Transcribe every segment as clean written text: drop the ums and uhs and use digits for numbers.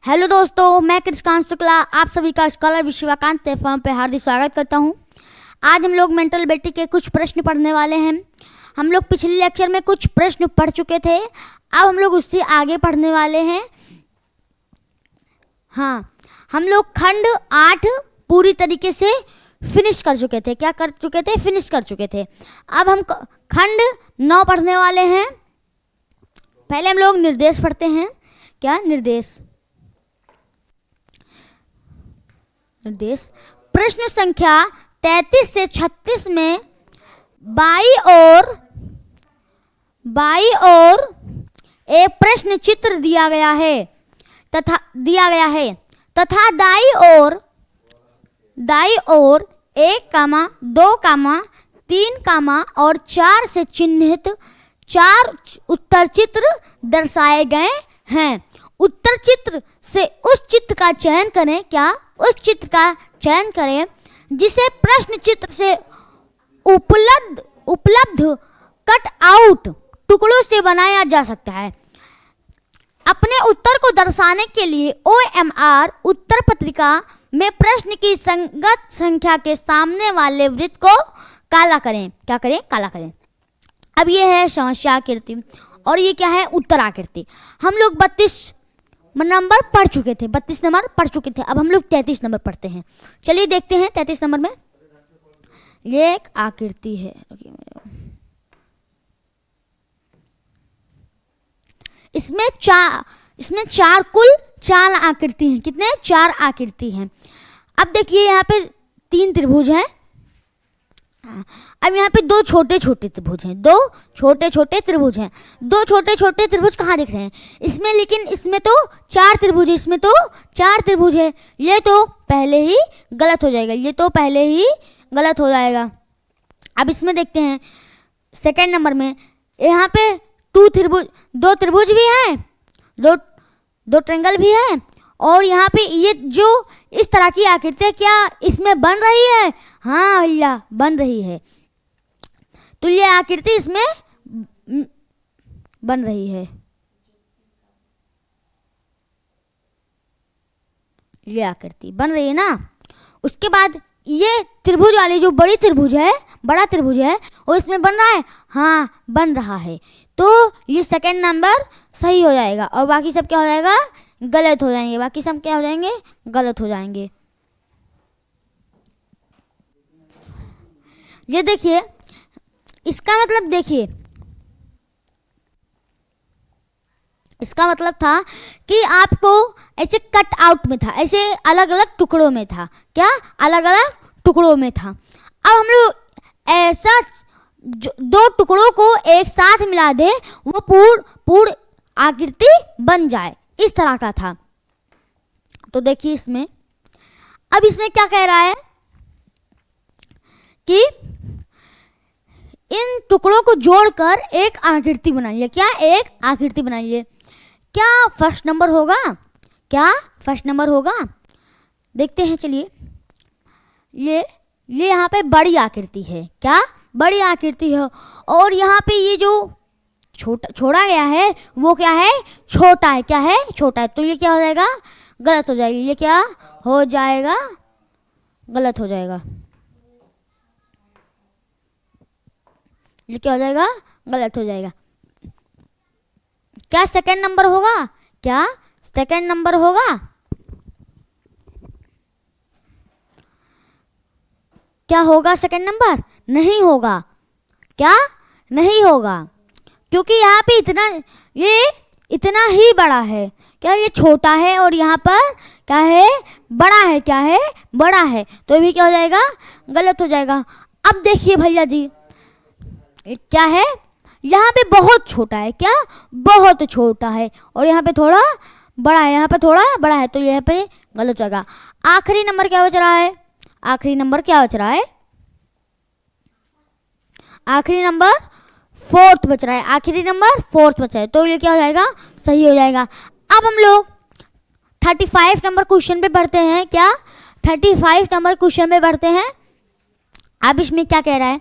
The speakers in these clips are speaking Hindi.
हेलो दोस्तों, मैं कृष्णकांत शुक्ला आप सभी का स्कॉलर विश्वकांत प्लेटफॉर्म पे हार्दिक स्वागत करता हूं। आज हम लोग मेंटल एबिलिटी के कुछ प्रश्न पढ़ने वाले हैं। हम लोग पिछले लेक्चर में कुछ प्रश्न पढ़ चुके थे, अब हम लोग उससे आगे पढ़ने वाले हैं। हाँ, हम लोग खंड 8 पूरी तरीके से फिनिश कर चुके थे। क्या कर चुके थे? फिनिश कर चुके थे। अब हम खंड 9 पढ़ने वाले हैं। पहले हम लोग निर्देश पढ़ते हैं। क्या निर्देश? प्रश्न संख्या 33 से 36 में बाई ओर एक प्रश्न चित्र दिया गया है तथा दाई ओर 1, 2, 3, और 4 से चिन्हित 4 उत्तर चित्र दर्शाए गए हैं। उत्तर चित्र से उस चित्र का चयन करें। क्या? उस चित्र का चयन करें जिसे प्रश्न चित्र से उपलब्ध कट आउट टुकड़ों से बनाया जा सकता है। अपने उत्तर को दर्शाने के लिए OMR उत्तर पत्रिका में प्रश्न की संगत संख्या के सामने वाले वृत्त को काला करें। क्या करें? काला करें। अब ये है समस्या आकृति और ये क्या है? उत्तर आकृति। हम लोग 32 नंबर पढ़ चुके थे, 32 नंबर पढ़ चुके थे। अब हम लोग 33 नंबर पढ़ते हैं। चलिए देखते हैं 33 नंबर में। ये एक आकृति है। इसमें कुल 4 आकृति हैं। कितने? 4 आकृति हैं। अब देखिए यहाँ पे 3 त्रिभुज हैं। अब यहाँ पे 2 छोटे छोटे त्रिभुज हैं। 2 छोटे छोटे त्रिभुज हैं। 2 छोटे छोटे त्रिभुज कहाँ दिख रहे हैं? इसमें, लेकिन इसमें तो 4 त्रिभुज है। इसमें तो 4 त्रिभुज है। ये तो पहले ही गलत हो जाएगा। ये तो पहले ही गलत हो जाएगा। अब इसमें देखते हैं सेकंड नंबर में। यहाँ पे 2 त्रिभुज भी हैं, 2 ट्रायंगल भी है। और यहाँ पे ये जो इस तरह की आकृति क्या इसमें बन रही है? हाँ भैया, बन रही है। तो ये आकृति इसमें बन रही है। ये आकृति बन रही है ना। उसके बाद ये त्रिभुज वाली जो बड़ा त्रिभुज है वो इसमें बन रहा है। हाँ, बन रहा है। तो ये सेकंड नंबर सही हो जाएगा और बाकी सब क्या हो जाएगा? गलत हो जाएंगे। बाकी सब क्या हो जाएंगे? गलत हो जाएंगे। ये देखिए, इसका मतलब देखिए, इसका मतलब था कि आपको ऐसे कट आउट में था, ऐसे अलग अलग टुकड़ों में था। क्या? अलग अलग टुकड़ों में था। अब हम लोग ऐसा 2 टुकड़ों को एक साथ मिला दे, वो पूर्ण आकृति बन जाए, इस तरह का था। तो देखिए इसमें, अब इसमें क्या कह रहा है कि इन टुकड़ों को जोड़कर एक आकृति बनाइए। क्या? एक आकृति बनाइए। क्या फर्स्ट नंबर होगा? क्या फर्स्ट नंबर होगा? देखते हैं। चलिए, ये यहाँ पे बड़ी आकृति है। क्या? बड़ी आकृति है। और यहाँ पे ये जो छोड़ा गया है वो क्या है? छोटा है। क्या है? छोटा है। तो ये क्या हो जाएगा? गलत हो जाएगा। ये क्या हो जाएगा? गलत हो जाएगा। ये क्या हो जाएगा? गलत हो जाएगा। क्या सेकंड नंबर होगा? क्या सेकंड नंबर होगा? क्या होगा सेकंड नंबर? नहीं होगा। क्या? नहीं होगा, क्योंकि यहाँ पे इतना ही बड़ा है। क्या? ये छोटा है और यहाँ पर क्या है? बड़ा है। क्या है? बड़ा है। तो ये भी क्या हो जाएगा? गलत हो जाएगा। अब देखिए भैया जी, क्या है? यहाँ पे बहुत छोटा है। क्या? बहुत छोटा है। और यहाँ पे थोड़ा बड़ा है। यहाँ पे थोड़ा बड़ा है। तो यहाँ पे गलत हो जाएगा। आखिरी नंबर क्या बच रहा है? आखिरी नंबर क्या बच रहा है? आखिरी नंबर 4th बच रहा है। आखिरी नंबर 4th बचा है। तो ये क्या हो जाएगा? सही हो जाएगा। अब हम लोग 35 नंबर क्वेश्चन पे बढ़ते हैं। क्या? 35 नंबर क्वेश्चन पे बढ़ते हैं। अब इसमें क्या कह रहा है?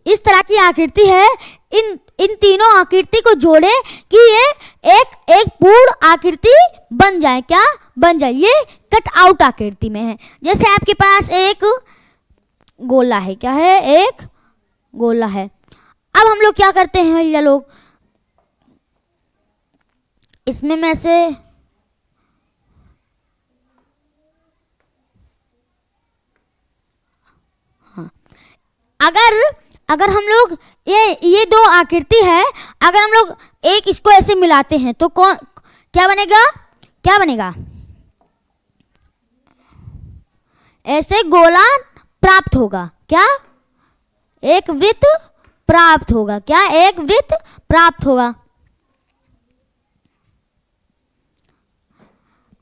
इस तरह की आकृति है। इन इन तीनों आकृति को जोड़े कि ये एक पूर्ण आकृति बन जाए। क्या बन जाए? ये कट आउट आकृति में है। जैसे आपके पास एक गोला है, क्या है? एक गोला है। अब हम लोग क्या करते हैं भैया लोग, इसमें में से अगर हम लोग ये दो आकृति है, अगर हम लोग एक इसको ऐसे मिलाते हैं तो कौन क्या बनेगा? क्या बनेगा? ऐसे गोला प्राप्त होगा। क्या? एक वृत्त प्राप्त होगा। क्या? एक वृत्त प्राप्त होगा।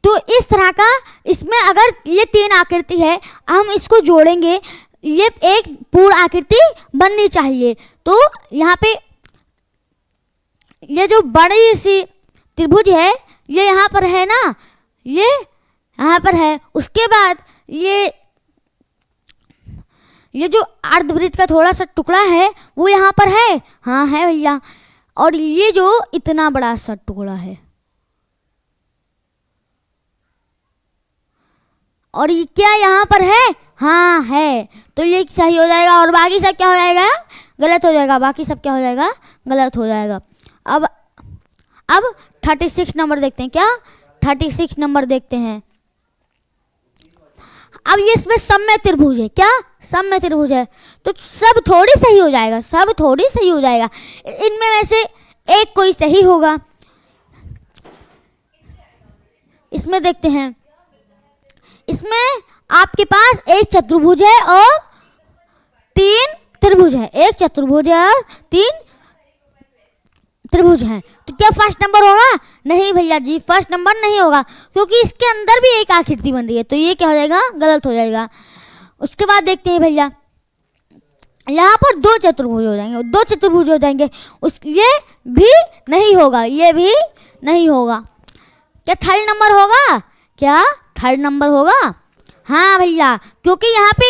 तो इस तरह का इसमें अगर ये तीन आकृति है, हम इसको जोड़ेंगे, ये एक पूर्ण आकृति बननी चाहिए। तो यहाँ पे ये जो बड़ी सी त्रिभुज है ये यहाँ पर है ना, ये यहाँ पर है। उसके बाद ये जो अर्धवृत्त का थोड़ा सा टुकड़ा है वो यहाँ पर है। हाँ है भैया। और ये जो इतना बड़ा सा टुकड़ा है, और ये क्या यहाँ पर है? हाँ है। तो ये सही हो जाएगा और बाकी सब क्या हो जाएगा? गलत हो जाएगा। बाकी सब क्या हो जाएगा? गलत हो जाएगा। अब 36 नंबर देखते हैं। क्या? 36 नंबर देखते हैं। अब ये इसमें सममित त्रिभुज है। क्या? सममित त्रिभुज है। तो सब थोड़ी सही हो जाएगा, सब थोड़ी सही हो जाएगा। इनमें में से एक कोई सही होगा। इसमें देखते हैं, इसमें आपके पास एक चतुर्भुज है और तीन त्रिभुज है। एक चतुर्भुज है और तीन त्रिभुज हैं। तो क्या फर्स्ट नंबर होगा? नहीं भैया जी, फर्स्ट नंबर नहीं होगा, क्योंकि इसके अंदर भी एक आकृति बन रही है। तो ये क्या हो जाएगा? गलत हो जाएगा। उसके बाद देखते हैं भैया, यहाँ पर दो चतुर्भुज हो जाएंगे, दो चतुर्भुज हो जाएंगे। ये भी नहीं होगा, ये भी नहीं होगा। क्या थर्ड नंबर होगा? क्या थर्ड नंबर होगा? हाँ भैया, क्योंकि यहाँ पे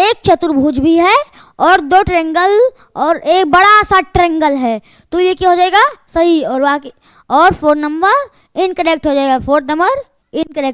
एक चतुर्भुज भी है और दो ट्रायंगल और एक बड़ा सा ट्रायंगल है। तो ये क्या हो जाएगा? सही। और बाकी और 4 नंबर इनकरेक्ट हो जाएगा। 4 नंबर इनकरेक्ट।